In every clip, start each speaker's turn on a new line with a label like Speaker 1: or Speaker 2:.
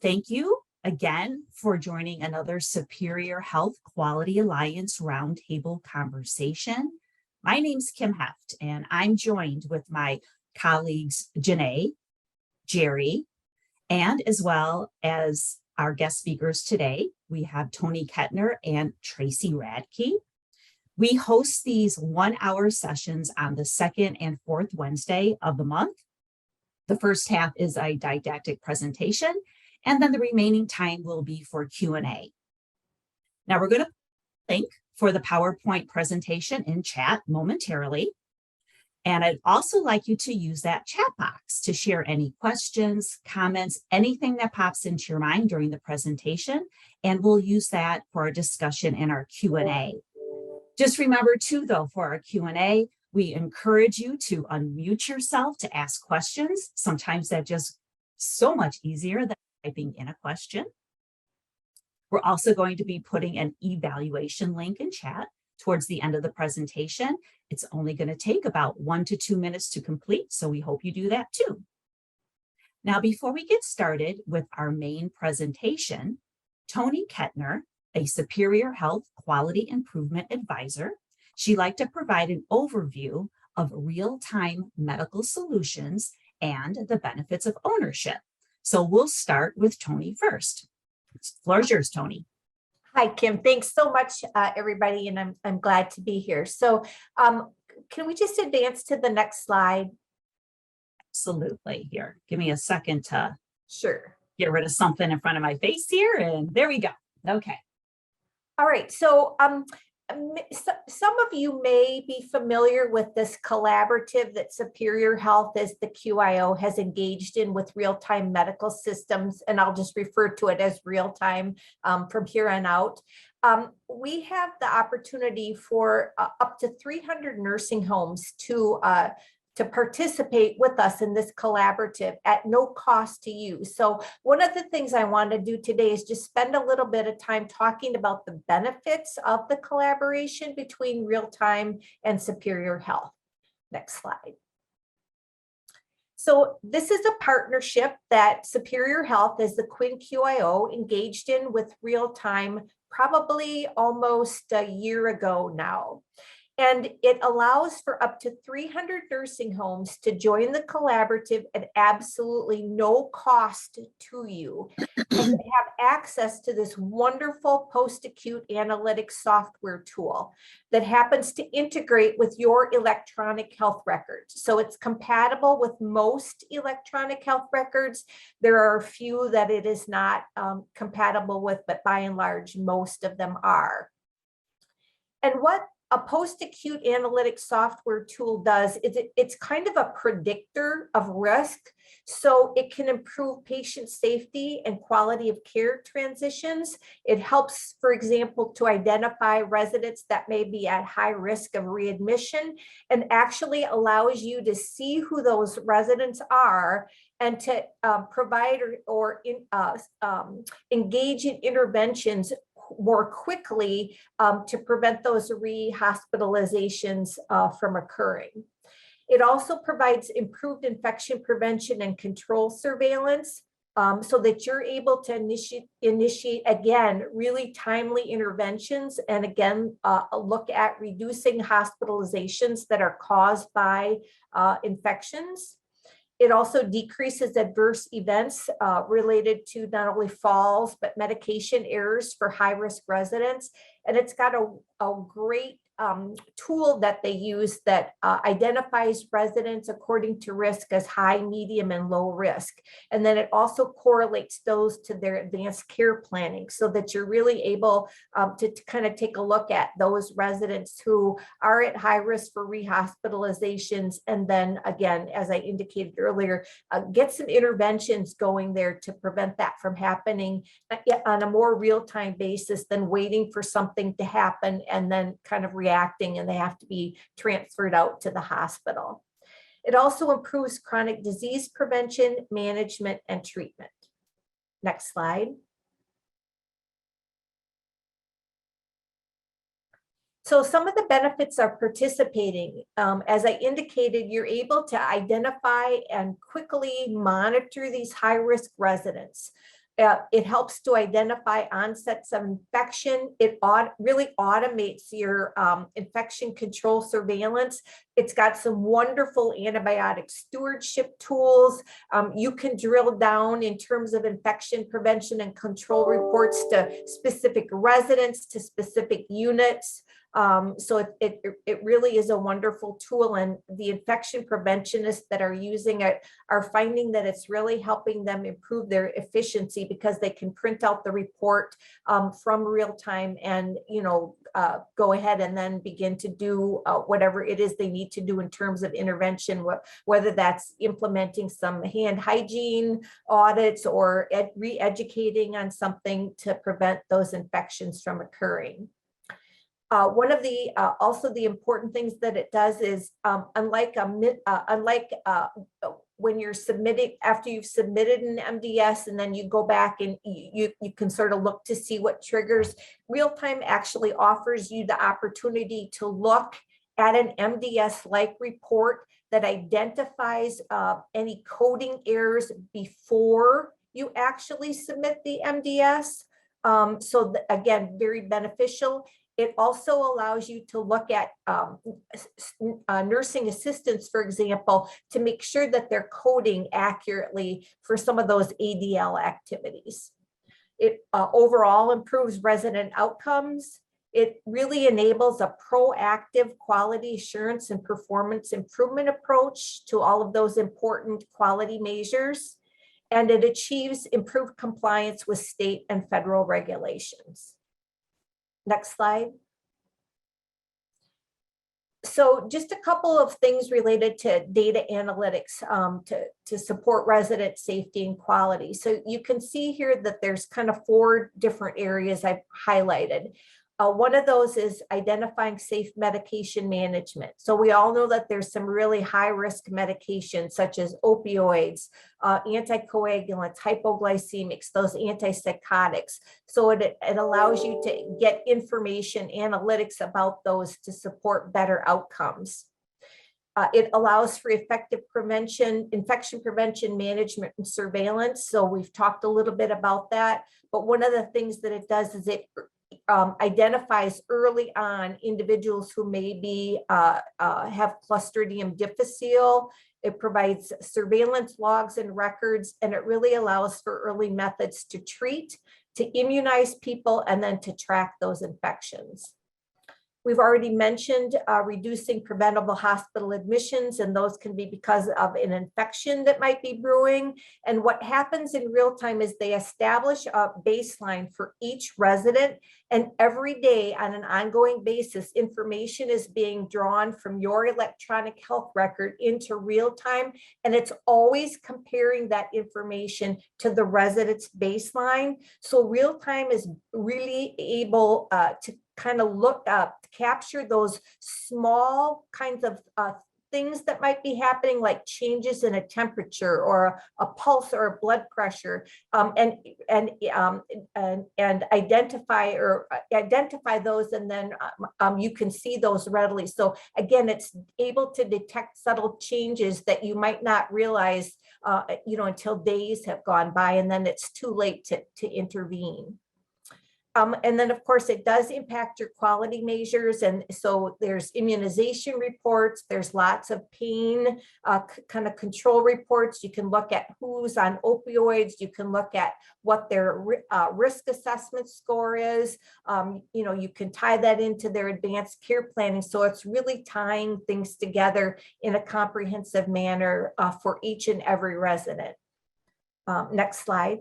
Speaker 1: Thank you again for joining another Superior Health Quality Alliance Roundtable conversation. My name's Kim Heft, and I'm joined with my colleagues, Janae, Jerry, and as well as our guest speakers today, we have Tony Kettner and Tracy Radke. We host these 1 hour sessions on the second and fourth Wednesday of the month. The first half is a didactic presentation, and then the remaining time will be for Q&A. Now we're going to link for the PowerPoint presentation in chat momentarily. And I'd also like you to use that chat box to share any questions, comments, anything that pops into your mind during the presentation, and we'll use that for our discussion in our Q&A. Just remember too, though, for our Q&A, we encourage you to unmute yourself to ask questions. Sometimes that's just so much easier than typing in a question. We're also going to be putting an evaluation link in chat towards the end of the presentation. It's only going to take about 1 to 2 minutes to complete, so we hope you do that too. Now, before we get started with our main presentation, Tony Kettner, a Superior Health Quality Improvement Advisor, she'd like to provide an overview of real-time medical solutions and the benefits of ownership. So we'll start with Tony first. The floor is yours, Tony.
Speaker 2: Hi, Kim. Thanks so much, everybody, and I'm glad to be here. So can we just advance to the next slide?
Speaker 1: Absolutely. Here, give me a second to get rid of something in front of my face here, and there we go. Okay.
Speaker 2: All right. So some of you may be familiar with this collaborative that Superior Health, as the QIO, has engaged in with real-time medical systems, and I'll just refer to it as real-time from here on out. We have the opportunity for up to 300 nursing homes to participate with us in this collaborative at no cost to you. So one of the things I want to do today is just spend a little bit of time talking about the benefits of the collaboration between Real-Time and Superior Health. Next slide. So this is a partnership that Superior Health, as the Quinn QIO, engaged in with Real-Time probably almost a year ago now. And it allows for up to 300 nursing homes to join the collaborative at absolutely no cost to you, and to have access to this wonderful post-acute analytics software tool that happens to integrate with your electronic health records. So it's compatible with most electronic health records. There are a few that it is not compatible with, but by and large, most of them are. And what a post-acute analytics software tool does is it's kind of a predictor of risk, so it can improve patient safety and quality of care transitions. It helps, for example, to identify residents that may be at high risk of readmission, and actually allows you to see who those residents are and to provide or engage in interventions more quickly to prevent those rehospitalizations from occurring. It also provides improved infection prevention and control surveillance so that you're able to initiate again, really timely interventions, and again, look at reducing hospitalizations that are caused by infections. It also decreases adverse events related to not only falls, but medication errors for high-risk residents. And it's got a great tool that they use that identifies residents according to risk as high, medium, and low risk. And then it also correlates those to their advanced care planning, so that you're really able to kind of take a look at those residents who are at high risk for rehospitalizations. And then again, as I indicated earlier, get some interventions going there to prevent that from happening on a more real-time basis than waiting for something to happen and then kind of reacting, and they have to be transferred out to the hospital. It also improves chronic disease prevention, management, and treatment. Next slide. So some of the benefits of participating, as I indicated, you're able to identify and quickly monitor these high-risk residents. It helps to identify onsets of infection. It really automates your infection control surveillance. It's got some wonderful antibiotic stewardship tools. You can drill down in terms of infection prevention and control reports to specific residents, to specific units. So it really is a wonderful tool, and the infection preventionists that are using it are finding that it's really helping them improve their efficiency because they can print out the report from real time and, go ahead and then begin to do whatever it is they need to do in terms of intervention, whether that's implementing some hand hygiene audits or re-educating on something to prevent those infections from occurring. One of the also the important things that it does is unlike when you're submitting, after you've submitted an MDS and then you go back and you can sort of look to see what triggers, real time actually offers you the opportunity to look at an MDS-like report that identifies any coding errors before you actually submit the MDS. So again, very beneficial. It also allows you to look at nursing assistants, for example, to make sure that they're coding accurately for some of those ADL activities. It overall improves resident outcomes. It really enables a proactive quality assurance and performance improvement approach to all of those important quality measures. And it achieves improved compliance with state and federal regulations. Next slide. So just a couple of things related to data analytics to support resident safety and quality. So you can see here that there's kind of 4 different areas I've highlighted. One of those is identifying safe medication management. So we all know that there's some really high risk medications such as opioids, anticoagulants, hypoglycemics, those antipsychotics. So it allows you to get information, analytics about those to support better outcomes. It allows for effective prevention, infection prevention, management, and surveillance. So we've talked a little bit about that. But one of the things that it does is it identifies early on individuals who maybe have Clostridium difficile. It provides surveillance logs and records, and it really allows for early methods to treat, to immunize people, and then to track those infections. We've already mentioned reducing preventable hospital admissions, and those can be because of an infection that might be brewing. And what happens in real time is they establish a baseline for each resident, and every day on an ongoing basis, information is being drawn from your electronic health record into real time, and it's always comparing that information to the resident's baseline. So real time is really able to kind of look up, capture those small kinds of things that might be happening, like changes in a temperature or a pulse or a blood pressure, and identify those, and then you can see those readily. So again, it's able to detect subtle changes that you might not realize, until days have gone by, and then it's too late to intervene. And then, of course, it does impact your quality measures. And so there's immunization reports, there's lots of pain kind of control reports. You can look at who's on opioids. You can look at what their risk assessment score is. You can tie that into their advanced care planning. So it's really tying things together in a comprehensive manner for each and every resident. Next slide.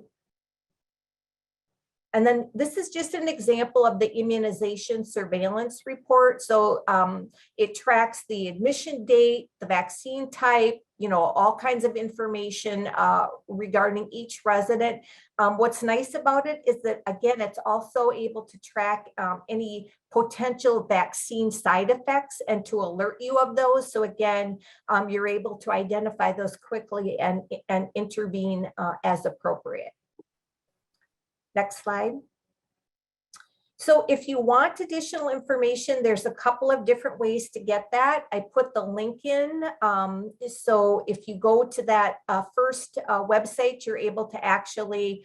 Speaker 2: And then this is just an example of the immunization surveillance report. So it tracks the admission date, the vaccine type, all kinds of information regarding each resident. What's nice about it is that, again, it's also able to track any potential vaccine side effects and to alert you of those. So again, you're able to identify those quickly and intervene as appropriate. Next slide. So if you want additional information, there's a couple of different ways to get that. I put the link in. So if you go to that first website, you're able to actually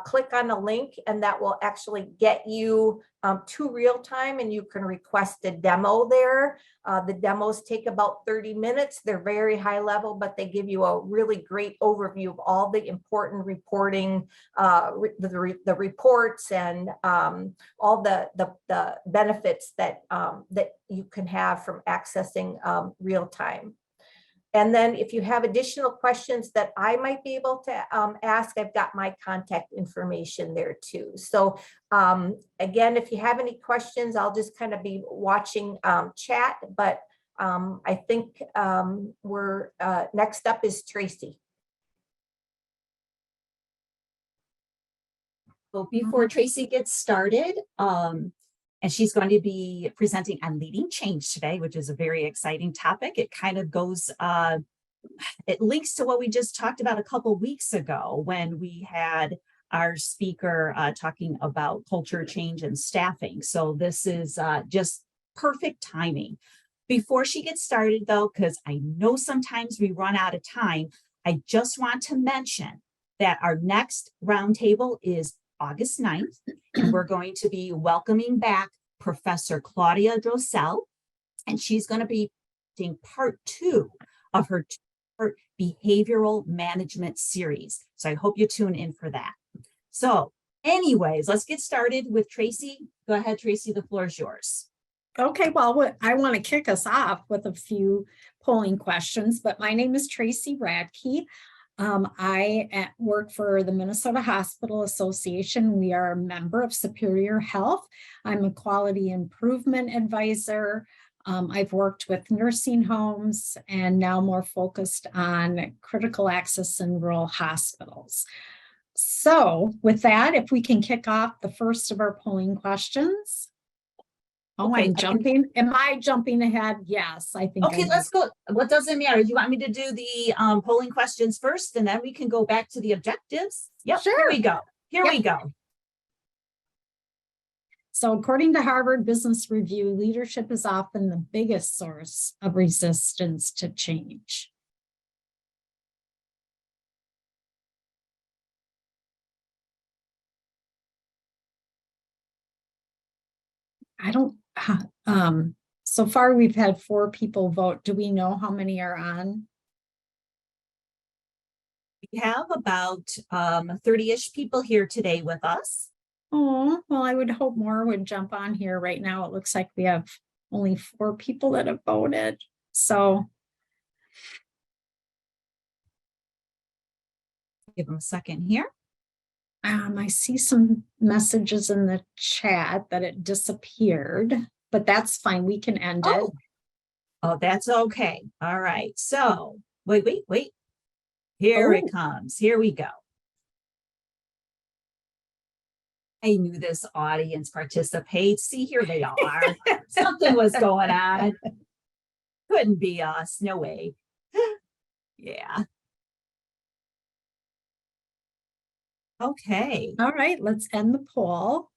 Speaker 2: click on a link, and that will actually get you to real time, and you can request a demo there. The demos take about 30 minutes. They're very high level, but they give you a really great overview of all the important reporting, the reports, and all the benefits that that you can have from accessing real time. And then if you have additional questions that I might be able to ask, I've got my contact information there too. So again, if you have any questions, I'll just kind of be watching chat, but I think we're next up is Tracy.
Speaker 1: Well, before Tracy gets started, and she's going to be presenting on leading change today, which is a very exciting topic. It kind of goes, it links to what we just talked about a couple weeks ago when we had our speaker talking about culture change and staffing. So this is just perfect timing. Before she gets started though, because I know sometimes we run out of time, I just want to mention that our next roundtable is August 9th, and we're going to be welcoming back Professor Claudia Drossel, and she's going to be doing part 2 of her behavioral management series. So I hope you tune in for that. So anyways, let's get started with Tracy. Go ahead, Tracy, the floor is yours.
Speaker 3: Okay, well, I want to kick us off with a few polling questions, but my name is Tracy Radke. I work for the Minnesota Hospital Association. We are a member of Superior Health. I'm a quality improvement advisor. I've worked with nursing homes and now more focused on critical access in rural hospitals. So with that, if we can kick off the first of our polling questions. Oh,
Speaker 1: Okay,
Speaker 3: I'm jumping. Am I jumping ahead? Yes, I think.
Speaker 1: Okay, let's go. What doesn't matter? Do you want me to do the polling questions first, and then we can go back to the objectives? Yep,
Speaker 3: Sure.
Speaker 1: Here we go. Here we go.
Speaker 3: So according to Harvard Business Review, leadership is often the biggest source of resistance to change. I don't, so far we've had 4 people vote. Do we know how many are on?
Speaker 1: We have about 30-ish people here today with us.
Speaker 3: Oh, well, I would hope more would jump on here. Right now, it looks like we have only 4 people that have voted. So
Speaker 1: Give them a second here.
Speaker 3: I see some messages in the chat that it disappeared, but that's fine. We can end it.
Speaker 1: Oh, that's okay. All right. So wait. Here it comes. Here we go. I knew this audience participates. See, here they are. Something was going on. Couldn't be us. No way. Yeah. Okay.
Speaker 3: All right, let's end the poll.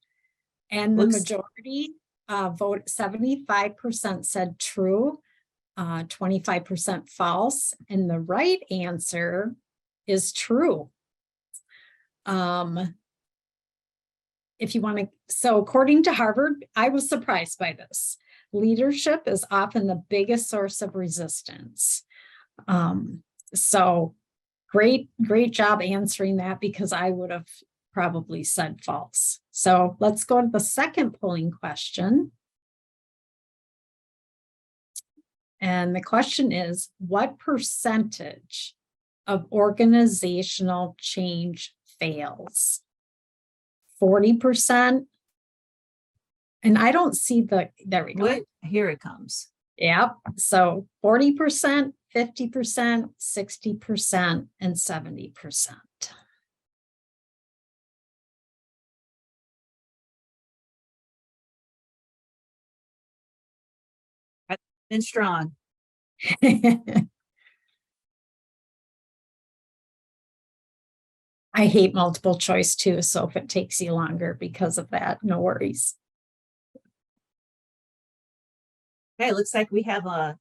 Speaker 3: And the majority vote, 75% said true, 25% false, and the right answer is true. If you want to, so according to Harvard, I was surprised by this. Leadership is often the biggest source of resistance. So great job answering that, because I would have probably said false. So let's go to the second polling question. And the question is, what percentage of organizational change fails? 40%. And I don't see the, there we go.
Speaker 1: What? Here it comes.
Speaker 3: Yep. So 40%, 50%, 60%, and 70%.
Speaker 1: And strong.
Speaker 3: I hate multiple choice too, so if it takes you longer because of that, no worries.
Speaker 1: Okay, looks like we have a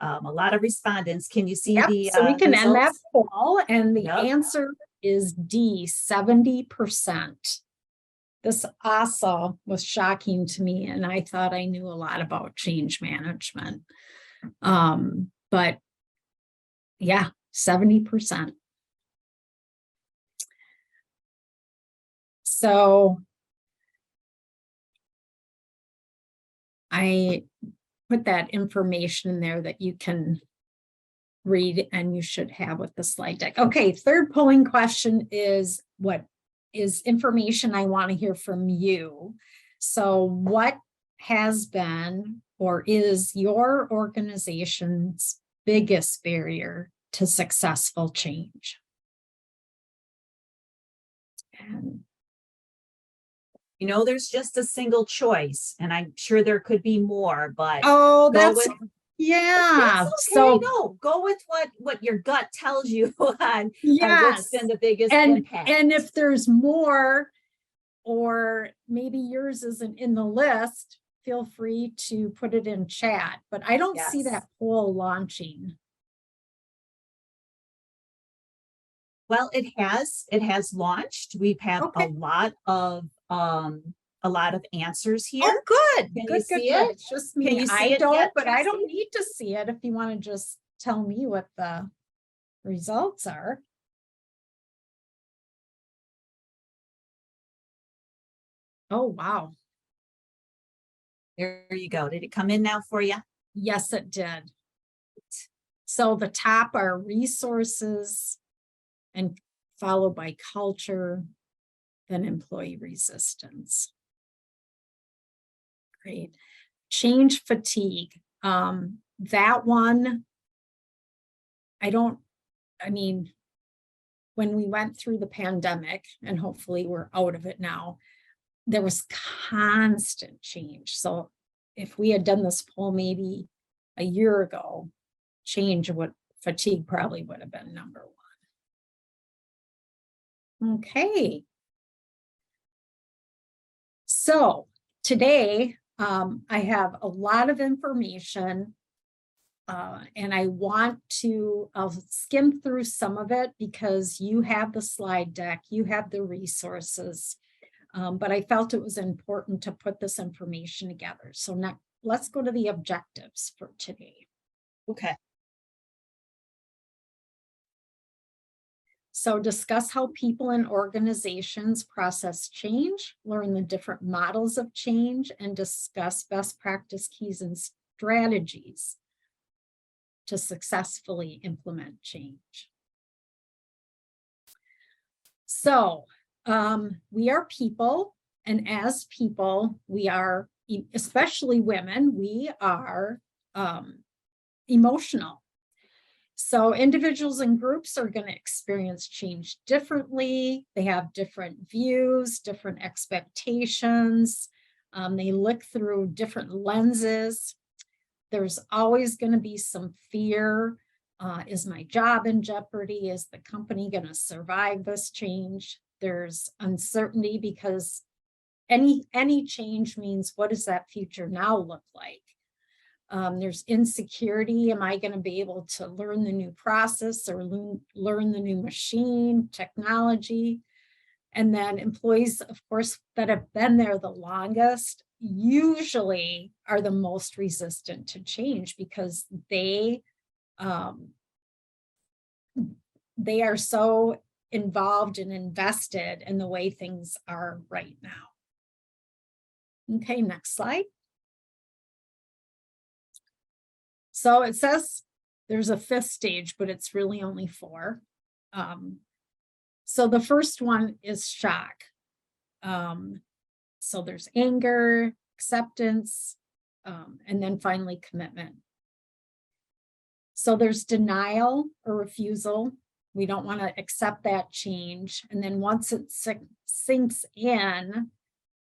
Speaker 1: lot of respondents. Can you see
Speaker 3: Yep,
Speaker 1: the
Speaker 3: so we can
Speaker 1: results?
Speaker 3: end that poll, and the answer is D, 70%. This also was shocking to me, and I thought I knew a lot about change management. But yeah, 70%. So I put that information in there that you can read and you should have with the slide deck. Okay, third polling question is, what is information I want to hear from you? So what has been or is your organization's biggest barrier to successful change? And
Speaker 1: You know, there's just a single choice, and I'm sure there could be more, but
Speaker 3: oh,
Speaker 1: go
Speaker 3: that's
Speaker 1: with,
Speaker 3: yeah.
Speaker 1: that's okay.
Speaker 3: So
Speaker 1: No, go with what your gut tells you on what's
Speaker 3: yes,
Speaker 1: been the biggest
Speaker 3: and
Speaker 1: impact.
Speaker 3: if there's more, or maybe yours isn't in the list, feel free to put it in chat. But I don't see
Speaker 1: Yes.
Speaker 3: that poll launching.
Speaker 1: Well, it has launched. We've had
Speaker 3: Okay.
Speaker 1: a lot of answers here.
Speaker 3: Oh, good.
Speaker 1: Can
Speaker 3: Good,
Speaker 1: you
Speaker 3: good,
Speaker 1: see
Speaker 3: good.
Speaker 1: it?
Speaker 3: It's just
Speaker 1: Can
Speaker 3: me.
Speaker 1: you see
Speaker 3: I
Speaker 1: it
Speaker 3: don't,
Speaker 1: yet,
Speaker 3: but I don't
Speaker 1: Tracy?
Speaker 3: need to see it if you want to just tell me what the results are. Oh, wow.
Speaker 1: There you go. Did it come in now for you?
Speaker 3: Yes, it did. So the top are resources and followed by culture, then employee resistance. Great. Change fatigue. That one, I mean, when we went through the pandemic, and hopefully we're out of it now, there was constant change. So if we had done this poll maybe a year ago, fatigue probably would have been number one. Okay. So today, I have a lot of information, and I'll skim through some of it because you have the slide deck, you have the resources, but I felt it was important to put this information together. So now let's go to the objectives for today.
Speaker 1: Okay.
Speaker 3: So discuss how people and organizations process change, learn the different models of change, and discuss best practice keys and strategies to successfully implement change. So we are people, and as people, we are, especially women, we are emotional. So individuals and groups are going to experience change differently. They have different views, different expectations. They look through different lenses. There's always going to be some fear. Is my job in jeopardy? Is the company going to survive this change? There's uncertainty because any change means, what does that future now look like? There's insecurity. Am I going to be able to learn the new process or learn the new machine, technology? And then employees, of course, that have been there the longest usually are the most resistant to change because they are so involved and invested in the way things are right now. Okay, next slide. So it says there's a fifth stage, but it's really only four. So the first one is shock. So there's anger, acceptance, and then finally commitment. So there's denial or refusal. We don't want to accept that change. And then once it sinks in,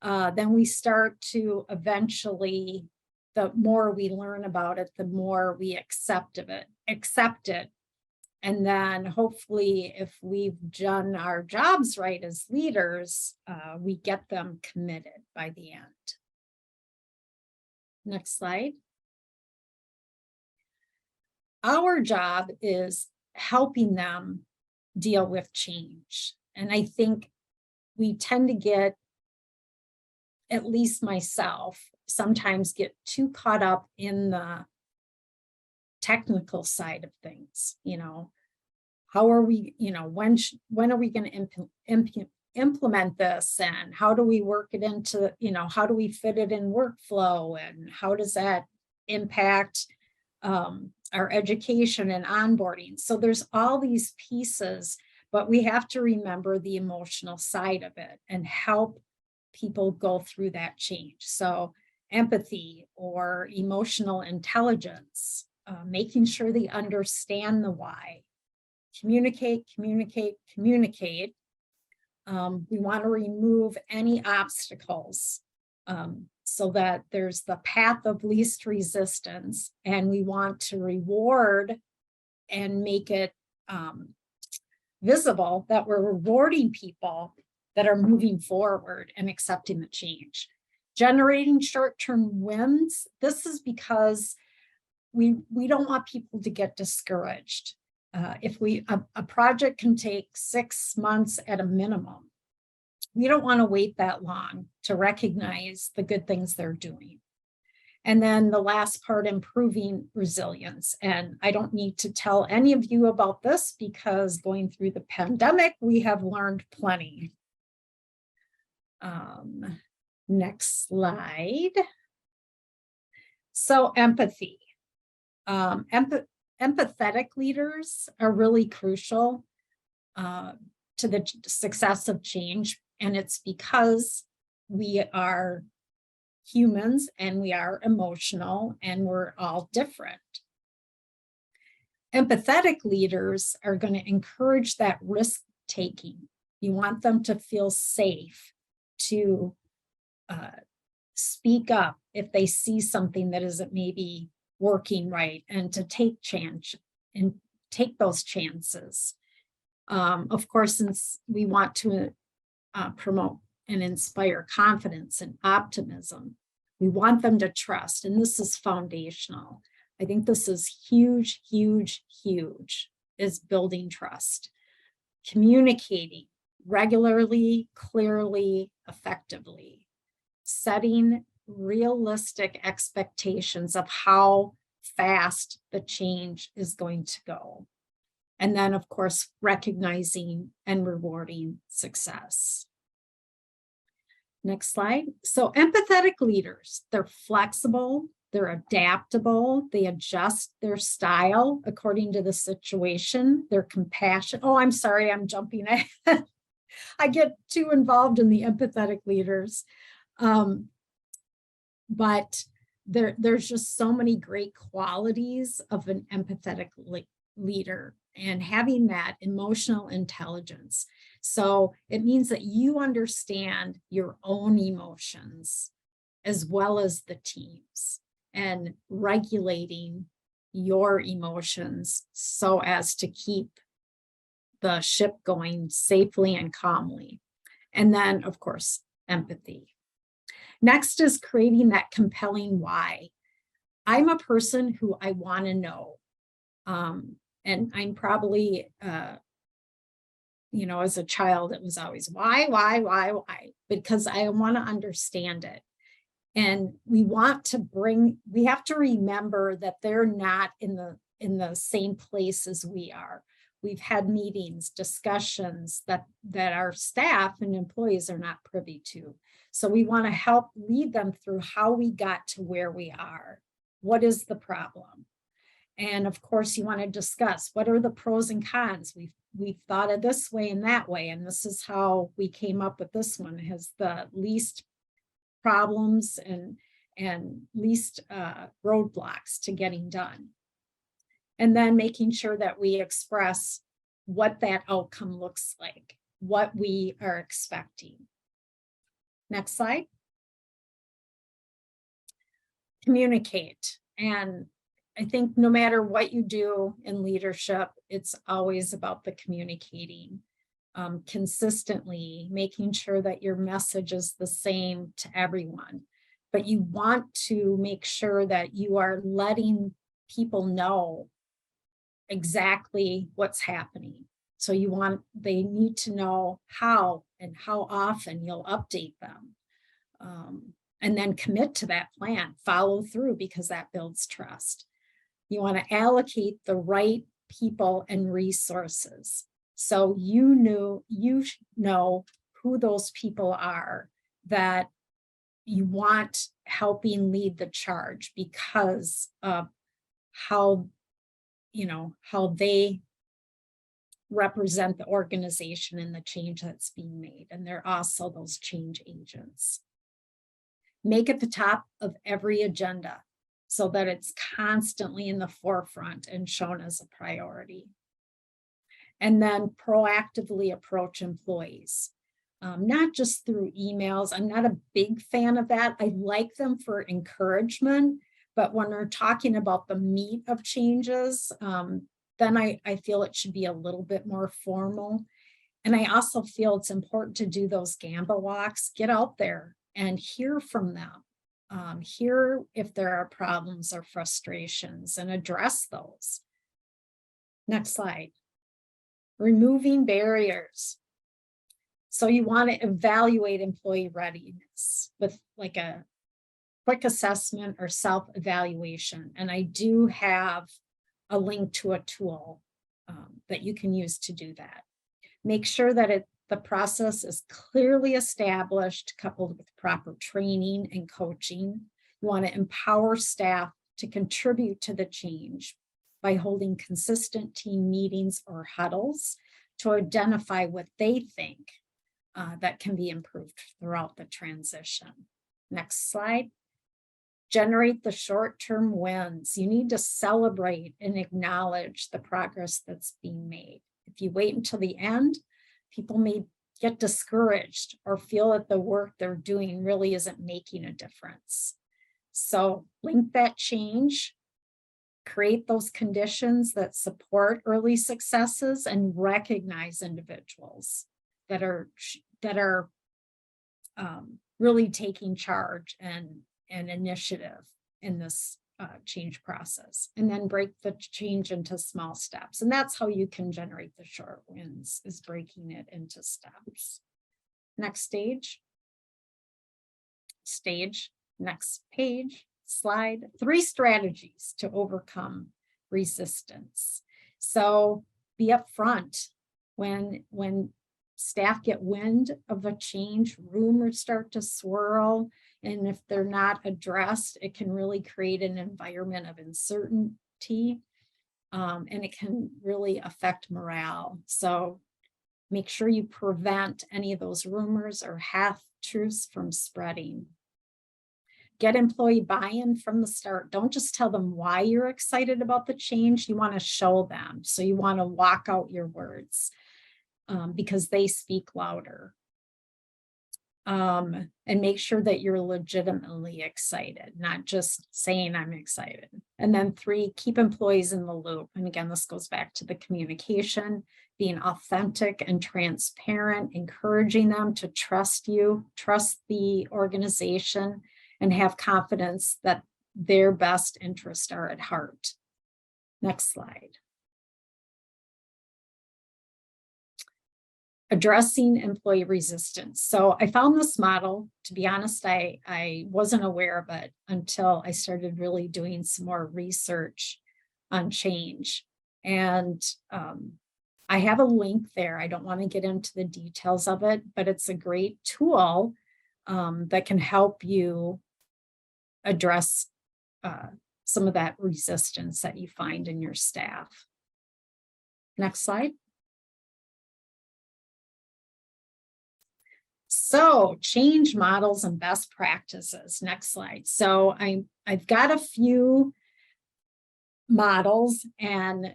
Speaker 3: then we start to eventually, the more we learn about it, the more we accept it. And then hopefully, if we've done our jobs right as leaders, we get them committed by the end. Next slide. Our job is helping them deal with change. And I think we tend to get, at least myself, sometimes get too caught up in the technical side of things. How are we, when are we going to implement this, and how do we work it into, how do we fit it in workflow, and how does that impact our education and onboarding? So there's all these pieces, but we have to remember the emotional side of it and help people go through that change. So empathy or emotional intelligence, making sure they understand the why. Communicate. We want to remove any obstacles so that there's the path of least resistance, and we want to reward and make it visible that we're rewarding people that are moving forward and accepting the change. Generating short-term wins. This is because we don't want people to get discouraged. If a project can take 6 months at a minimum, we don't want to wait that long to recognize the good things they're doing. And then the last part, improving resilience. And I don't need to tell any of you about this because going through the pandemic, we have learned plenty. Next slide. So empathy. Empathetic leaders are really crucial to the success of change. And it's because we are humans and we are emotional and we're all different. Empathetic leaders are going to encourage that risk taking. You want them to feel safe to speak up if they see something that isn't maybe working right, and to take those chances. Of course, since we want to promote and inspire confidence and optimism, we want them to trust, and this is foundational. I think this is huge, is building trust. Communicating regularly, clearly, effectively. Setting realistic expectations of how fast the change is going to go. And then, of course, recognizing and rewarding success. Next slide. So empathetic leaders, they're flexible, they're adaptable, they adjust their style according to the situation, they're compassionate. Oh, I'm sorry, I'm jumping ahead. I get too involved in the empathetic leaders. But there's just so many great qualities of an empathetic leader, and having that emotional intelligence. So it means that you understand your own emotions as well as the team's, and regulating your emotions so as to keep the ship going safely and calmly. And then, of course, empathy. Next is creating that compelling why. I'm a person who I want to know. And I'm probably, as a child, it was always why? Because I want to understand it. And we have to remember that they're not in the same place as we are. We've had meetings, discussions that our staff and employees are not privy to. So we want to help lead them through how we got to where we are. What is the problem? And of course, you want to discuss what are the pros and cons. We've thought of this way and that way, and this is how we came up with this one. It has the least problems and least roadblocks to getting done. And then making sure that we express what that outcome looks like, what we are expecting. Next slide. Communicate. And I think no matter what you do in leadership, it's always about the communicating consistently, making sure that your message is the same to everyone. But you want to make sure that you are letting people know exactly what's happening. So they need to know how and how often you'll update them. And then commit to that plan, follow through, because that builds trust. You want to allocate the right people and resources. So you know who those people are that you want helping lead the charge because of how they represent the organization and the change that's being made. And they're also those change agents. Make it the top of every agenda so that it's constantly in the forefront and shown as a priority. And then proactively approach employees, not just through emails. I'm not a big fan of that. I like them for encouragement, but when we're talking about the meat of changes, then I feel it should be a little bit more formal. And I also feel it's important to do those Gamba walks, get out there and hear from them, hear if there are problems or frustrations and address those. Next slide. Removing barriers. So you want to evaluate employee readiness with like a quick assessment or self-evaluation. And I do have a link to a tool that you can use to do that. Make sure that the process is clearly established, coupled with proper training and coaching. You want to empower staff to contribute to the change by holding consistent team meetings or huddles to identify what they think that can be improved throughout the transition. Next slide. Generate the short-term wins. You need to celebrate and acknowledge the progress that's being made. If you wait until the end, people may get discouraged or feel that the work they're doing really isn't making a difference. So link that change, create those conditions that support early successes, and recognize individuals that are really taking charge and initiative in this change process, and then break the change into small steps. And that's how you can generate the short wins, is breaking it into steps. Next stage. Next page, slide. 3 strategies to overcome resistance. So be upfront when staff get wind of a change, rumors start to swirl, and if they're not addressed, it can really create an environment of uncertainty, and it can really affect morale. So make sure you prevent any of those rumors or half-truths from spreading. Get employee buy-in from the start. Don't just tell them why you're excited about the change. You want to show them. So you want to walk out your words because they speak louder. And make sure that you're legitimately excited, not just saying I'm excited. And then 3, keep employees in the loop. And again, this goes back to the communication, being authentic and transparent, encouraging them to trust you, trust the organization, and have confidence that their best interests are at heart. Next slide. Addressing employee resistance. So I found this model, to be honest, I wasn't aware of it until I started really doing some more research on change. And I have a link there. I don't want to get into the details of it, but it's a great tool that can help you address some of that resistance that you find in your staff. Next slide. So change models and best practices. Next slide. So I've got a few models, and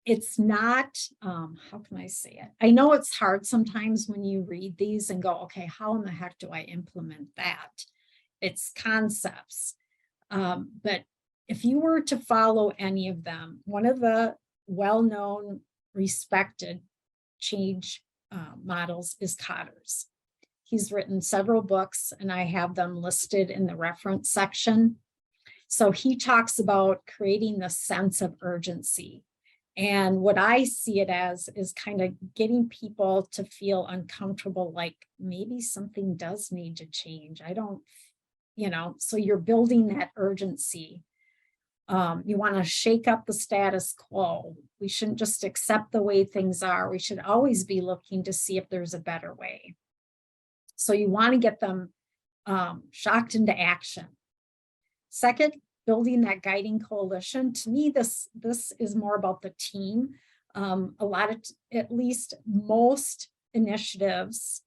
Speaker 3: it's not, how can I say it? I know it's hard sometimes when you read these and go, okay, how in the heck do I implement that? It's concepts. But if you were to follow any of them, one of the well-known, respected change models is Kotter's. He's written several books, and I have them listed in the reference section. So he talks about creating the sense of urgency And what I see it as is kind of getting people to feel uncomfortable, like maybe something does need to change. I don't, so you're building that urgency. You want to shake up the status quo. We shouldn't just accept the way things are. We should always be looking to see if there's a better way. So you want to get them shocked into action. Second, building that guiding coalition. To me, this is more about the team. At least most initiatives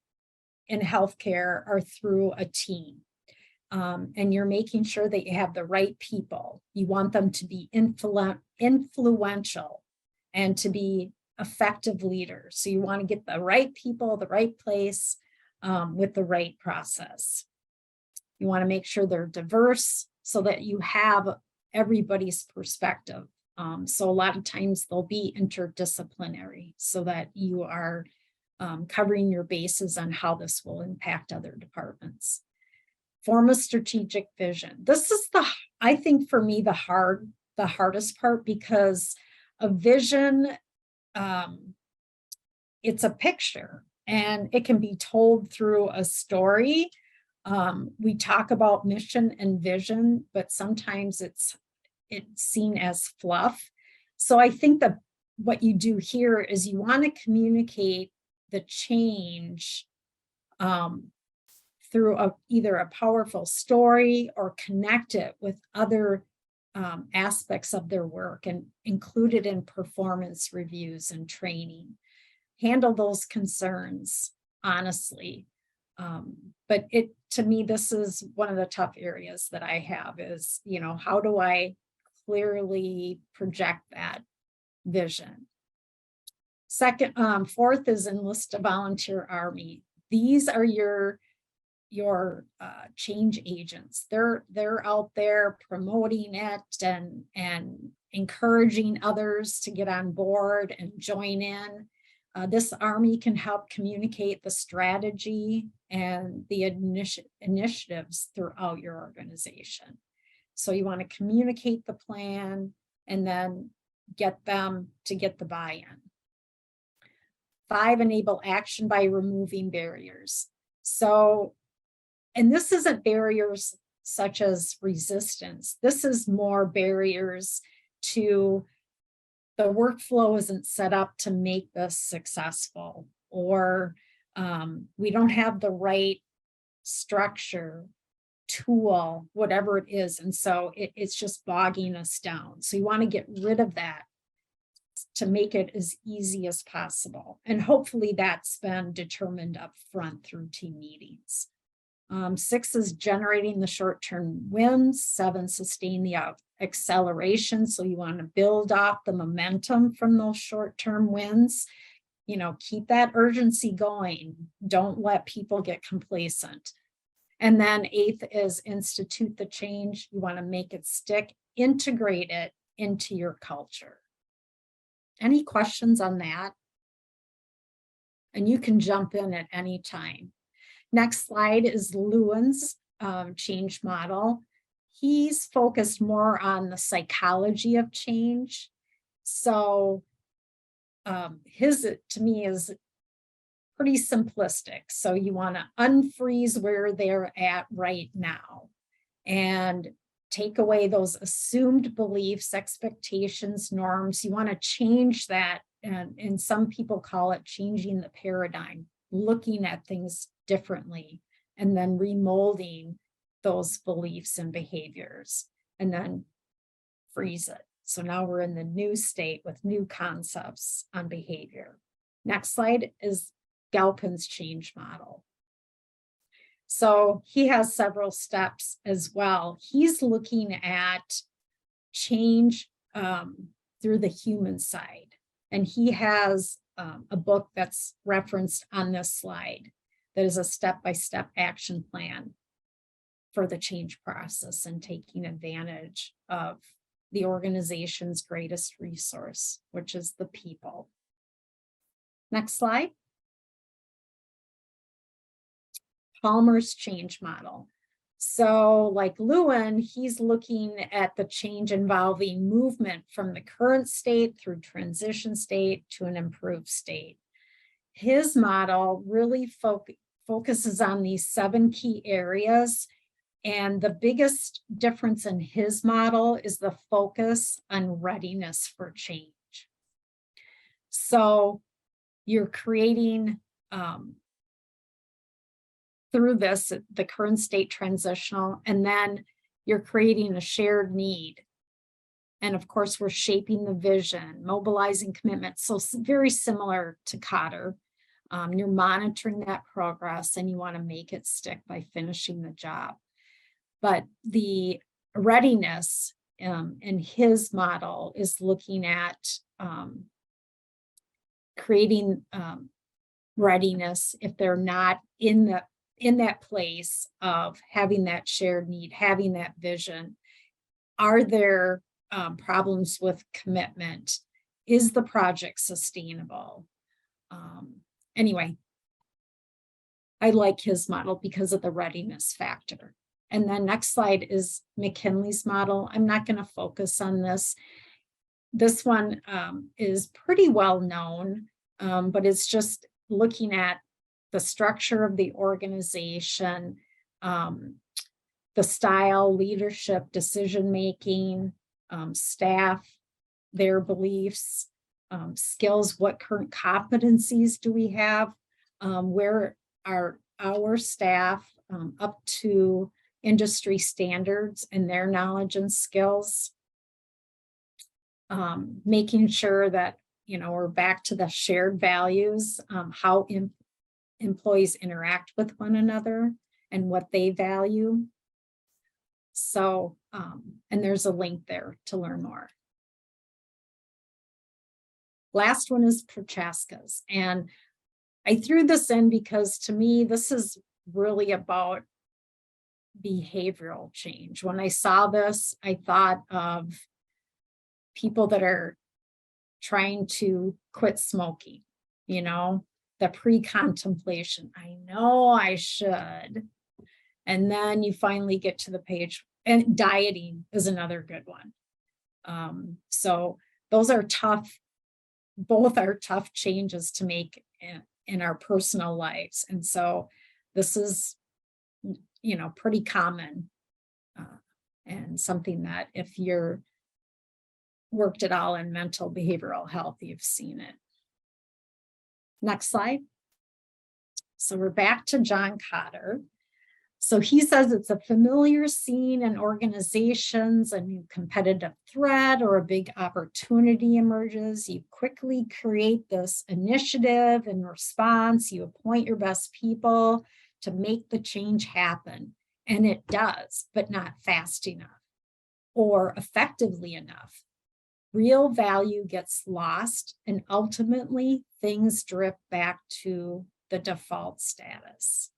Speaker 3: in healthcare are through a team. And you're making sure that you have the right people. You want them to be influential and to be effective leaders. So you want to get the right people, the right place, with the right process. You want to make sure they're diverse so that you have everybody's perspective. So a lot of times they'll be interdisciplinary so that you are covering your bases on how this will impact other departments. Form a strategic vision. This is I think for me, the hardest part, because a vision, it's a picture and it can be told through a story. We talk about mission and vision, but sometimes it's seen as fluff. So I think that what you do here is you want to communicate the change through either a powerful story or connect it with other aspects of their work and include it in performance reviews and training. Handle those concerns honestly. But to me, this is one of the tough areas that I have is, how do I clearly project that vision? Fourth is enlist a volunteer army. These are your change agents. They're out there promoting it and encouraging others to get on board and join in. This army can help communicate the strategy and the initiatives throughout your organization. So you want to communicate the plan and then get them to get the buy-in. 5, enable action by removing barriers. So, and this isn't barriers such as resistance. This is more barriers to the workflow isn't set up to make this successful, or we don't have the right structure, tool, whatever it is. And so it's just bogging us down. So you want to get rid of that to make it as easy as possible. And hopefully that's been determined up front through team meetings. 6 is generating the short-term wins. 7, sustain the acceleration. So you want to build up the momentum from those short-term wins. Keep that urgency going. Don't let people get complacent. And then 8th is institute the change. You want to make it stick, integrate it into your culture. Any questions on that? And you can jump in at any time. Next slide is Lewin's change model. He's focused more on the psychology of change. So his, to me, is pretty simplistic. So you want to unfreeze where they're at right now and take away those assumed beliefs, expectations, norms. You want to change that. And some people call it changing the paradigm, looking at things differently, and then remolding those beliefs and behaviors, and then freeze it. So now we're in the new state with new concepts on behavior. Next slide is Galpin's change model. So he has several steps as well. He's looking at change through the human side. And he has a book that's referenced on this slide that is a step-by-step action plan for the change process and taking advantage of the organization's greatest resource, which is the people. Next slide. Palmer's change model. So like Lewin, he's looking at the change involving movement from the current state through transition state to an improved state. His model really focuses on these 7 key areas. And the biggest difference in his model is the focus on readiness for change. So you're creating through this, the current state transitional, and then you're creating a shared need. And of course, we're shaping the vision, mobilizing commitment. So very similar to Cotter. You're monitoring that progress and you want to make it stick by finishing the job. But the readiness in his model is looking at creating readiness if they're not in that place of having that shared need, having that vision. Are there problems with commitment? Is the project sustainable? Anyway, I like his model because of the readiness factor. And then next slide is McKinley's model. I'm not going to focus on this. This one is pretty well known, but it's just looking at the structure of the organization, the style, leadership, decision-making, staff, their beliefs, skills, what current competencies do we have, where are our staff up to industry standards and their knowledge and skills, making sure that, we're back to the shared values, how employees interact with one another and what they value. So, and there's a link there to learn more. Last one is Prochaska's. And I threw this in because to me, this is really about behavioral change. When I saw this, I thought of people that are trying to quit smoking, the pre-contemplation. I know I should. And then you finally get to the page, and dieting is another good one. So those are tough. Both are tough changes to make in our personal lives. And so this is, pretty common and something that if you're worked at all in mental behavioral health, you've seen it. Next slide. So we're back to John Cotter. So he says it's a familiar scene in organizations, a new competitive threat or a big opportunity emerges. You quickly create this initiative and response. You appoint your best people to make the change happen. And it does, but not fast enough or effectively enough. Real value gets lost, and ultimately things drift back to the default status.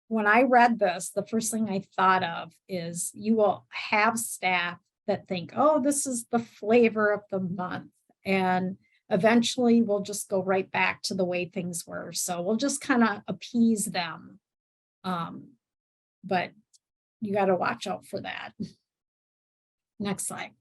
Speaker 3: When I read this, the first thing I thought of is you will have staff that think, oh, this is the flavor of the month. And eventually we'll just go right back to the way things were. So we'll just kind of appease them. But you got to watch out for that. Next slide.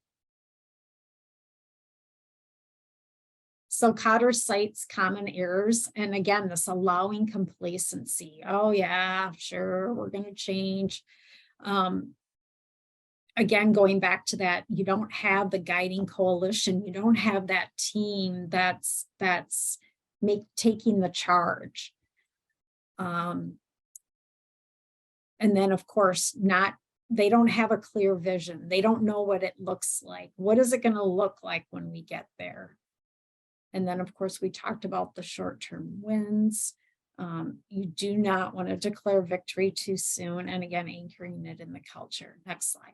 Speaker 3: So Cotter cites common errors. And again, this allowing complacency. Oh yeah, sure, we're going to change. Again, going back to that, you don't have the guiding coalition. You don't have that team that's taking the charge. And then of course, they don't have a clear vision. They don't know what it looks like. What is it going to look like when we get there? And then, of course, we talked about the short-term wins. You do not want to declare victory too soon. And again, anchoring it in the culture. Next slide.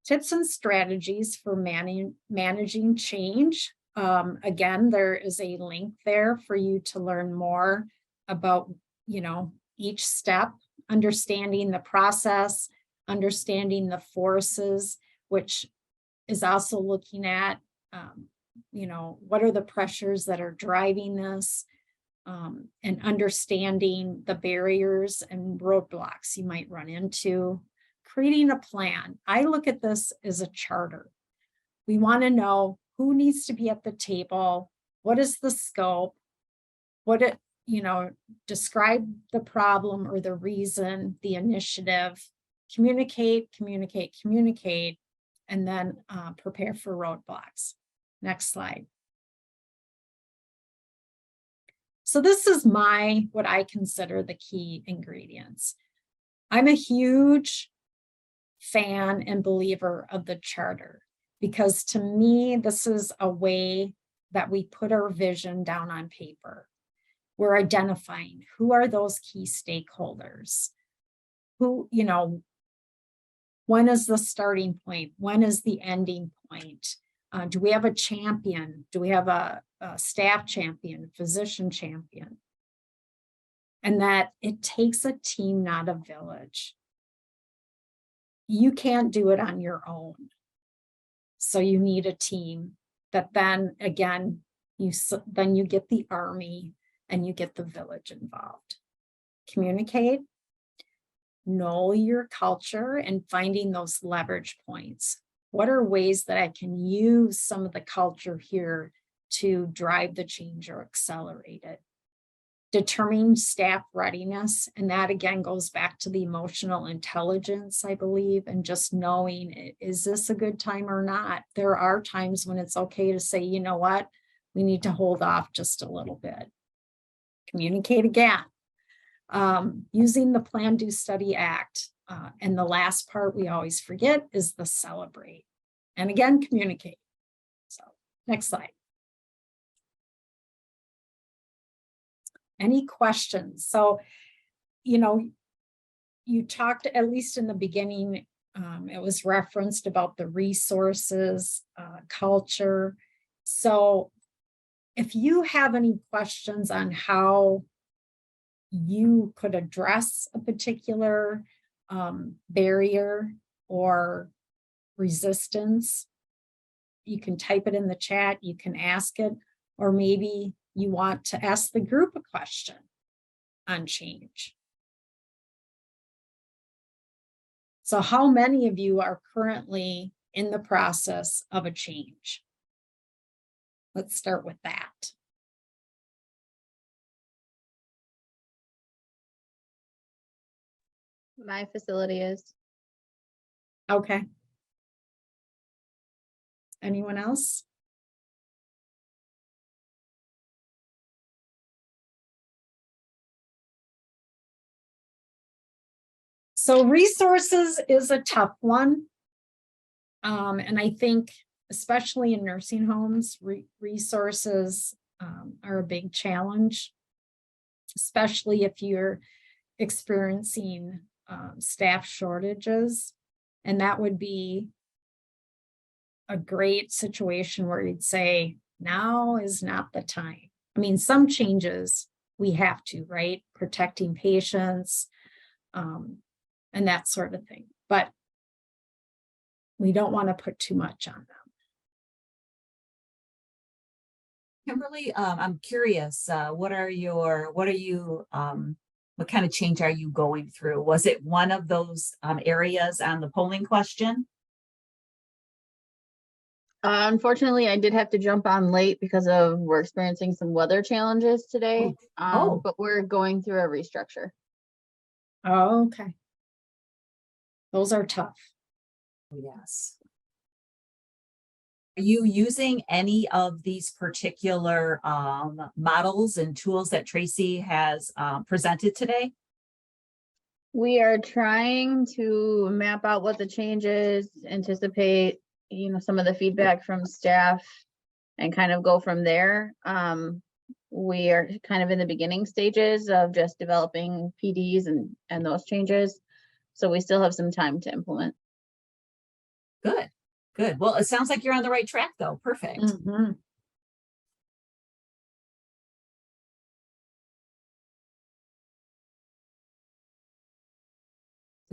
Speaker 3: Tips and strategies for managing change. Again, there is a link there for you to learn more about, each step, understanding the process, understanding the forces, which is also looking at, what are the pressures that are driving this? and understanding the barriers and roadblocks you might run into, creating a plan. I look at this as a charter. We want to know who needs to be at the table, what is the scope, describe the problem or the reason, the initiative, communicate, and then prepare for roadblocks. Next slide. So this is what I consider the key ingredients. I'm a huge fan and believer of the charter, because to me, this is a way that we put our vision down on paper. We're identifying who are those key stakeholders, when is the starting point? When is the ending point? Do we have a champion? Do we have a staff champion, physician champion? And that it takes a team, not a village. You can't do it on your own. So you need a team that then again, you get the army and you get the village involved. Communicate, know your culture, and finding those leverage points. What are ways that I can use some of the culture here to drive the change or accelerate it? Determining staff readiness, and that again goes back to the emotional intelligence, I believe, and just knowing, is this a good time or not? There are times when it's okay to say, you know what, we need to hold off just a little bit. Communicate again. Using the Plan, Do, Study, Act. And the last part we always forget is the celebrate. And again, communicate. So next slide. Any questions? So, you talked, at least in the beginning, it was referenced about the resources, culture. So if you have any questions on how you could address a particular barrier or resistance, you can type it in the chat, you can ask it, or maybe you want to ask the group a question on change. So how many of you are currently in the process of a change? Let's start with that.
Speaker 4: My facility is.
Speaker 3: Okay. Anyone else? So resources is a tough one. And I think, especially in nursing homes, resources are a big challenge, especially if you're experiencing staff shortages. And that would be a great situation where you'd say, now is not the time. I mean, some changes we have to, right? Protecting patients and that sort of thing. But we don't want to put too much on them.
Speaker 1: Kimberly, I'm curious, what kind of change are you going through? Was it one of those areas on the polling question?
Speaker 4: Unfortunately, I did have to jump on late because we're experiencing some weather challenges today. But we're going through a restructure.
Speaker 3: Oh, okay. Those are tough.
Speaker 1: Yes. Are you using any of these particular models and tools that Tracy has presented today?
Speaker 4: We are trying to map out what the change is, anticipate, some of the feedback from staff, and kind of go from there. We are kind of in the beginning stages of just developing PDs and those changes. So we still have some time to implement.
Speaker 1: Good, good. Well, it sounds like you're on the right track though. Perfect.
Speaker 3: Mm-hmm.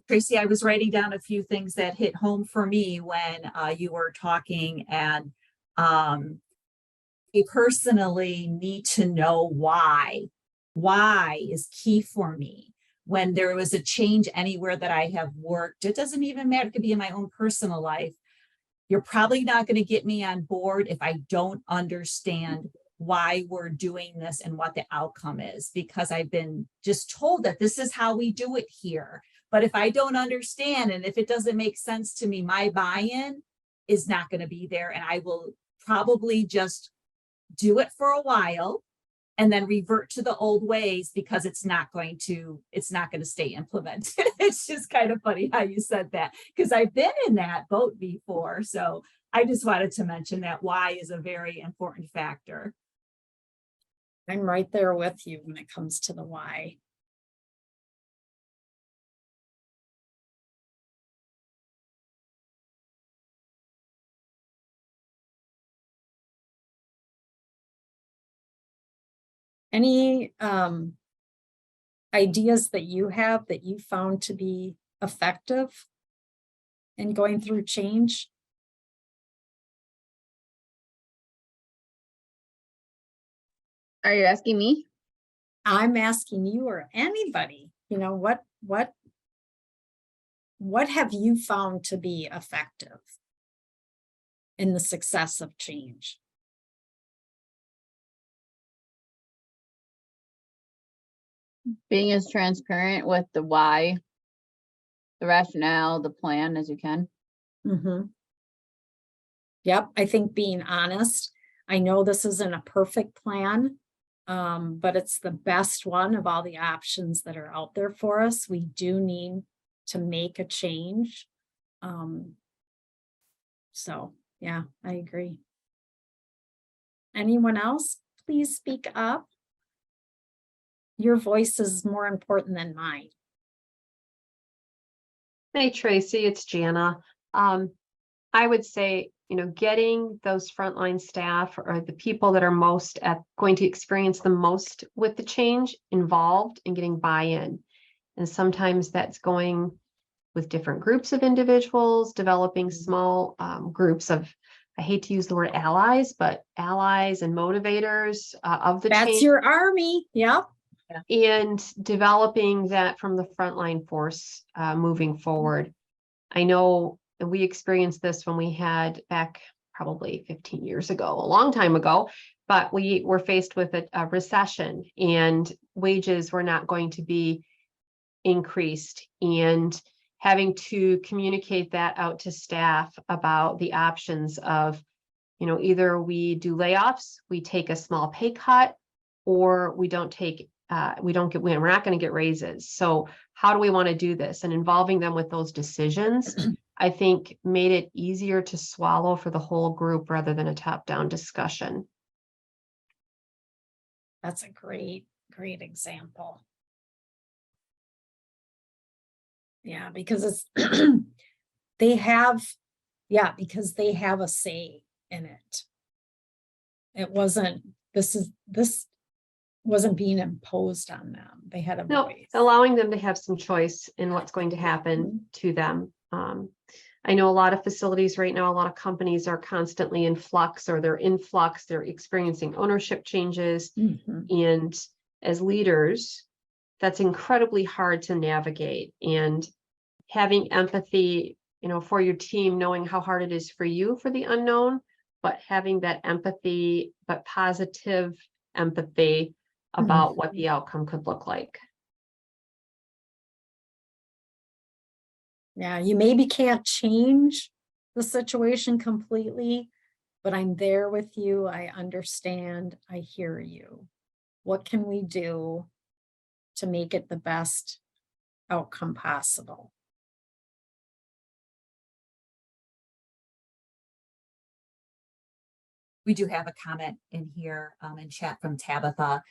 Speaker 1: Tracy, I was writing down a few things that hit home for me when you were talking, and we personally need to know why why is key for me. When there was a change anywhere that I have worked, it doesn't even matter, it could be in my own personal life. You're probably not going to get me on board if I don't understand why we're doing this and what the outcome is, because I've been just told that this is how we do it here. But if I don't understand, and if it doesn't make sense to me, my buy-in is not going to be there. And I will probably just do it for a while and then revert to the old ways, because it's not going to stay implemented. It's just kind of funny how you said that, because I've been in that boat before. So I just wanted to mention that why is a very important factor.
Speaker 3: I'm right there with you when it comes to the why. Any ideas that you have that you found to be effective in going through change?
Speaker 4: Are you asking me?
Speaker 3: I'm asking you or anybody, what have you found to be effective in the success of change?
Speaker 4: Being as transparent with the why, the rationale, the plan as you can.
Speaker 3: Mm-hmm. Yep, I think being honest. I know this isn't a perfect plan, but it's the best one of all the options that are out there for us. We do need to make a change. So yeah, I agree. Anyone else? Please speak up. Your voice is more important than mine.
Speaker 5: Hey, Tracy, it's Jana. I would say, getting those frontline staff or the people that are going to experience the most with the change involved in getting buy-in. And sometimes that's going with different groups of individuals, developing small groups of, I hate to use the word allies, but allies and motivators of the change.
Speaker 3: That's your army. Yep.
Speaker 5: And developing that from the frontline force moving forward. I know we experienced this when we had back probably 15 years ago, a long time ago, but we were faced with a recession and wages were not going to be increased, and having to communicate that out to staff about the options of, either we do layoffs, we take a small pay cut, or we're not going to get raises. So how do we want to do this? And involving them with those decisions, I think made it easier to swallow for the whole group rather than a top-down discussion.
Speaker 3: That's a great example. Yeah, because it's because they have a say in it. This wasn't being imposed on them. They had a voice.
Speaker 5: Allowing them to have some choice in what's going to happen to them. I know a lot of facilities right now, a lot of companies are constantly in flux, or they're in flux, they're experiencing ownership changes. And as leaders, that's incredibly hard to navigate. And having empathy, for your team, knowing how hard it is for you for the unknown, but having that empathy, but positive empathy about what the outcome could look like.
Speaker 3: Yeah, you maybe can't change the situation completely, but I'm there with you. I understand. I hear you. What can we do to make it the best outcome possible?
Speaker 1: We do have a comment in here in chat from Tabitha.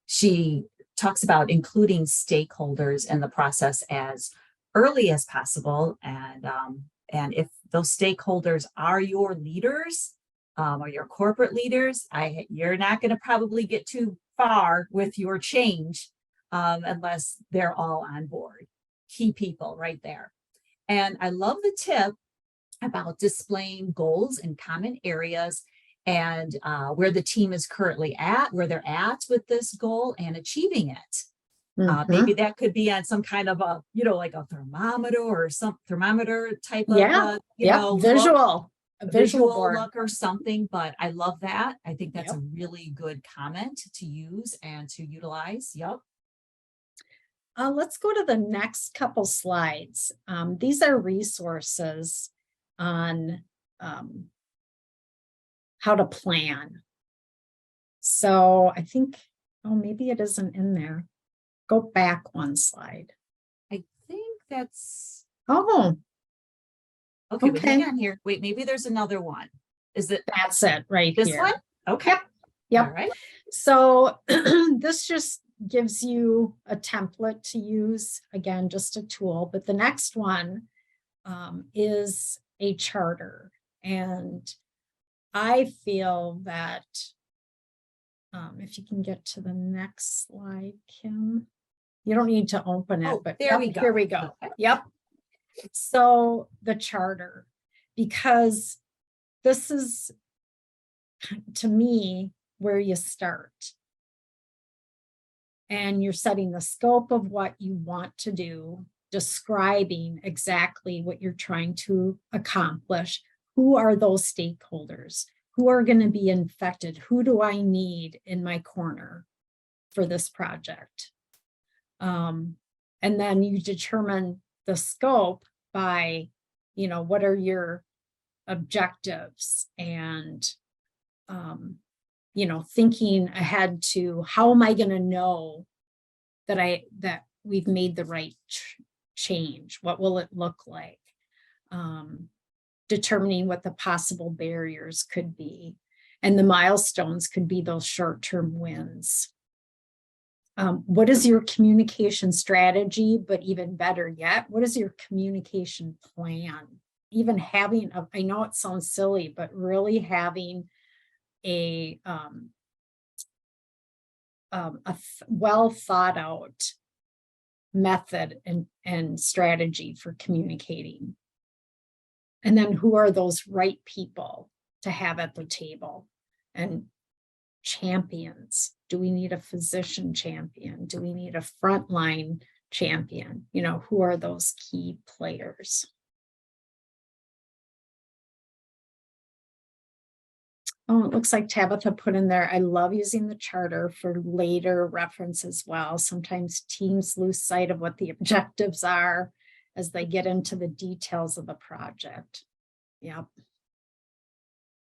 Speaker 1: She talks about including stakeholders in the process as early as possible. And if those stakeholders are your leaders or your corporate leaders, you're not going to probably get too far with your change unless they're all on board. Key people right there. And I love the tip about displaying goals in common areas and where the team is currently at, where they're at with this goal and achieving it. Maybe that could be on some kind of a, like a thermometer or some thermometer type of,
Speaker 3: Yeah,
Speaker 1: look,
Speaker 3: visual, a
Speaker 1: a
Speaker 3: visual
Speaker 1: visual
Speaker 3: board.
Speaker 1: look or something, but I love that. I think that's
Speaker 3: Yep.
Speaker 1: a really good comment to use and to utilize. Yep.
Speaker 3: Let's go to the next couple slides. These are resources on how to plan. So I think, oh, maybe it isn't in there. Go back one slide.
Speaker 1: I think that's,
Speaker 3: Oh,
Speaker 1: okay, but hang
Speaker 3: okay.
Speaker 1: on here. Wait, maybe there's another one. Is it
Speaker 3: That's it right
Speaker 1: this
Speaker 3: here.
Speaker 1: one? Okay.
Speaker 3: Yep. Yep.
Speaker 1: All right.
Speaker 3: So this just gives you a template to use. Again, just a tool. But the next one is a charter. And I feel that if you can get to the next slide, Kim, you don't need to open it,
Speaker 1: Oh,
Speaker 3: but
Speaker 1: there
Speaker 3: yep,
Speaker 1: we go.
Speaker 3: here we go.
Speaker 1: Okay.
Speaker 3: Yep. So the charter, because this is, to me, where you start. And you're setting the scope of what you want to do, describing exactly what you're trying to accomplish. Who are those stakeholders? Who are going to be infected? Who do I need in my corner for this project? And then you determine the scope by, what are your objectives and, thinking ahead to how am I going to know that we've made the right change? What will it look like? Determining what the possible barriers could be. And the milestones could be those short-term wins. What is your communication strategy? But even better yet, what is your communication plan? Even having, I know it sounds silly, but really having a well thought out method and strategy for communicating. And then who are those right people to have at the table? And champions. Do we need a physician champion? Do we need a frontline champion? Who are those key players? Oh, it looks like Tabitha put in there, I love using the charter for later reference as well. Sometimes teams lose sight of what the objectives are as they get into the details of the project. Yep.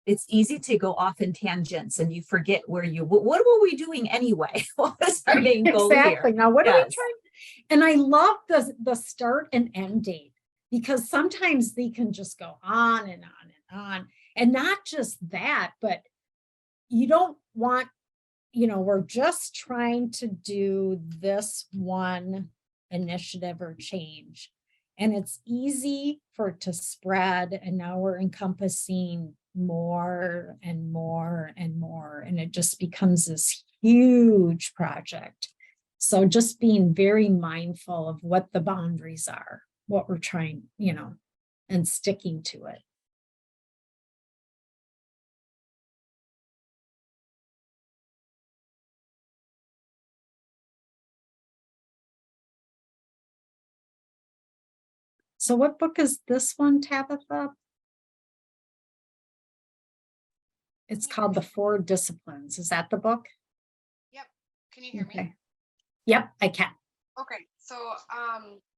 Speaker 1: It's easy to go off in tangents and you forget what were we doing anyway? What was our main goal
Speaker 3: Exactly.
Speaker 1: here?
Speaker 3: Now, what are we
Speaker 1: Yes.
Speaker 3: trying? And I love the start and end date, because sometimes they can just go on and on and on. And not just that, but you don't want, we're just trying to do this one initiative or change. And it's easy for it to spread. And now we're encompassing more and more and more. And it just becomes this huge project. So just being very mindful of what the boundaries are, what we're trying, and sticking to it. So what book is this one, Tabitha? It's called The Four Disciplines. Is that the book?
Speaker 6: Yep. Can you hear me?
Speaker 3: Okay. Yep, I can.
Speaker 6: Okay. So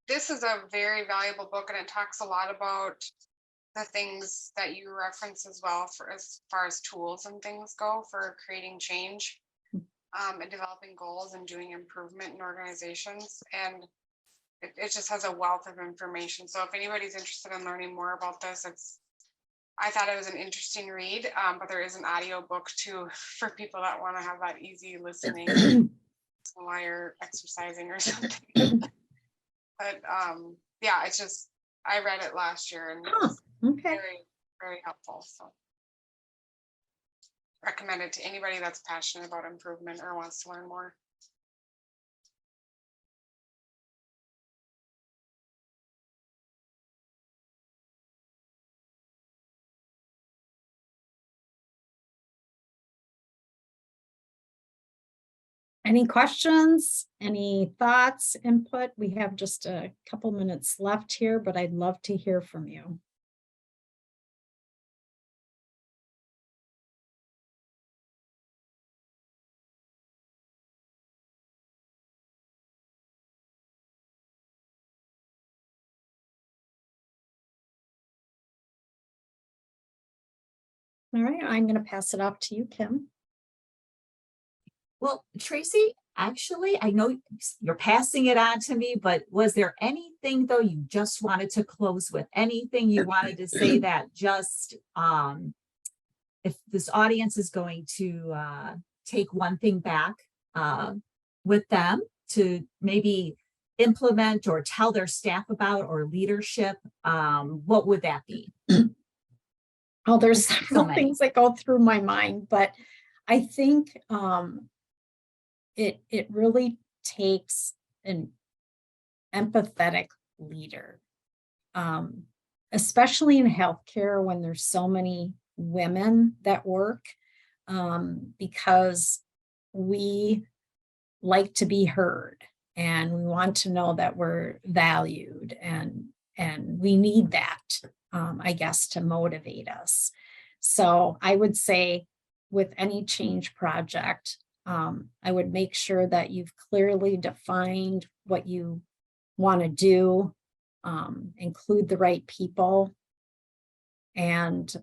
Speaker 6: this is a very valuable book, and it talks a lot about the things that you reference as well, for as far as tools and things go for creating change and developing goals and doing improvement in organizations. And it just has a wealth of information. So if anybody's interested in learning more about this, I thought it was an interesting read, but there is an audio book too for people that want to have that easy listening while you're exercising or something. But yeah, it's just, I read it last year and it's
Speaker 3: Okay.
Speaker 6: very, very helpful. So recommend it to anybody that's passionate about improvement or wants to learn more.
Speaker 3: Any questions, any thoughts, input? We have just a couple minutes left here, but I'd love to hear from you. All right, I'm going to pass it off to you, Kim.
Speaker 1: Well, Tracy, actually, I know you're passing it on to me, but was there anything though you just wanted to close with? Anything you wanted to say that just, if this audience is going to take one thing back with them to maybe implement or tell their staff about or leadership, what would that be?
Speaker 3: Oh, there's
Speaker 1: So
Speaker 3: several
Speaker 1: many.
Speaker 3: things that go through my mind, but I think it really takes an empathetic leader, especially in healthcare when there's so many women that work, because we like to be heard and we want to know that we're valued, and we need that, I guess, to motivate us. So I would say with any change project, I would make sure that you've clearly defined what you want to do, include the right people, and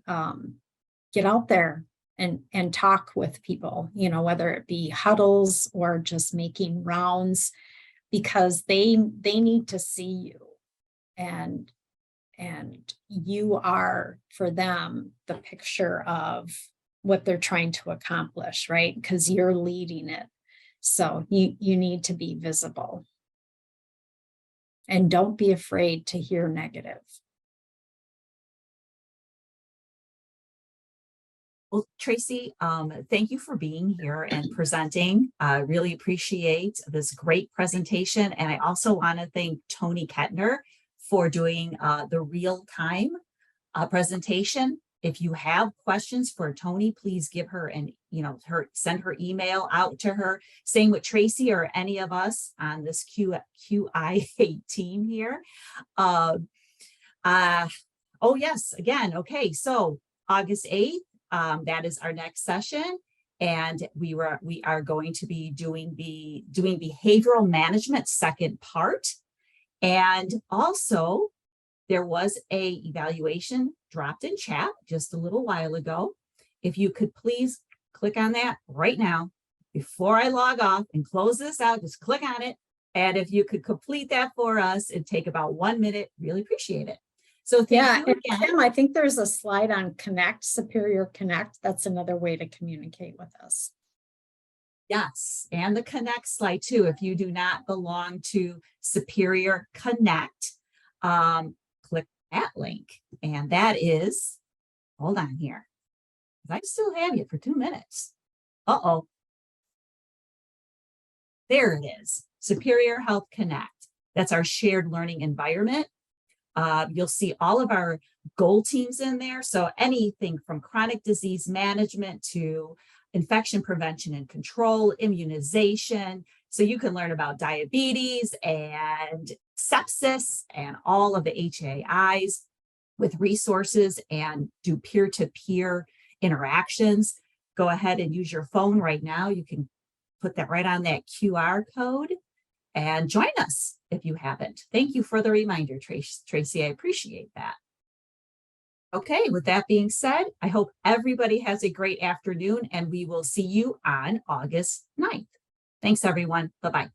Speaker 3: get out there and talk with people, you know, whether it be huddles or just making rounds, because they need to see you, and you are for them the picture of what they're trying to accomplish, right? Because you're leading it. So you need to be visible. And don't be afraid to hear negative.
Speaker 1: Well, Tracy, thank you for being here and presenting. I really appreciate this great presentation. And I also want to thank Tony Kettner for doing the real-time presentation. If you have questions for Tony, please give her send her email out to her. Same with Tracy or any of us on this QIA team here. Oh yes, again, okay, so August 8th, that is our next session. And we are going to be doing behavioral management second part. And also there was a evaluation dropped in chat just a little while ago. If you could please click on that right now before I log off and close this out, just click on it. And if you could complete that for us, it'd take about 1 minute, really appreciate it. So thank you again.
Speaker 3: Kim, I think there's a slide on Connect, Superior Connect. That's another way to communicate with us.
Speaker 1: Yes, and the Connect slide too. If you do not belong to Superior Connect, click that link. And that is, hold on here, I still have you for 2 minutes. Uh-oh. There it is, Superior Health Connect. That's our shared learning environment. You'll see all of our goal teams in there. So anything from chronic disease management to infection prevention and control, immunization. So you can learn about diabetes and sepsis and all of the HAIs with resources and do peer-to-peer interactions. Go ahead and use your phone right now. You can put that right on that QR code and join us if you haven't. Thank you for the reminder, Tracy. I appreciate that. Okay, with that being said, I hope everybody has a great afternoon and we will see you on August 9th. Thanks, everyone. Bye-bye.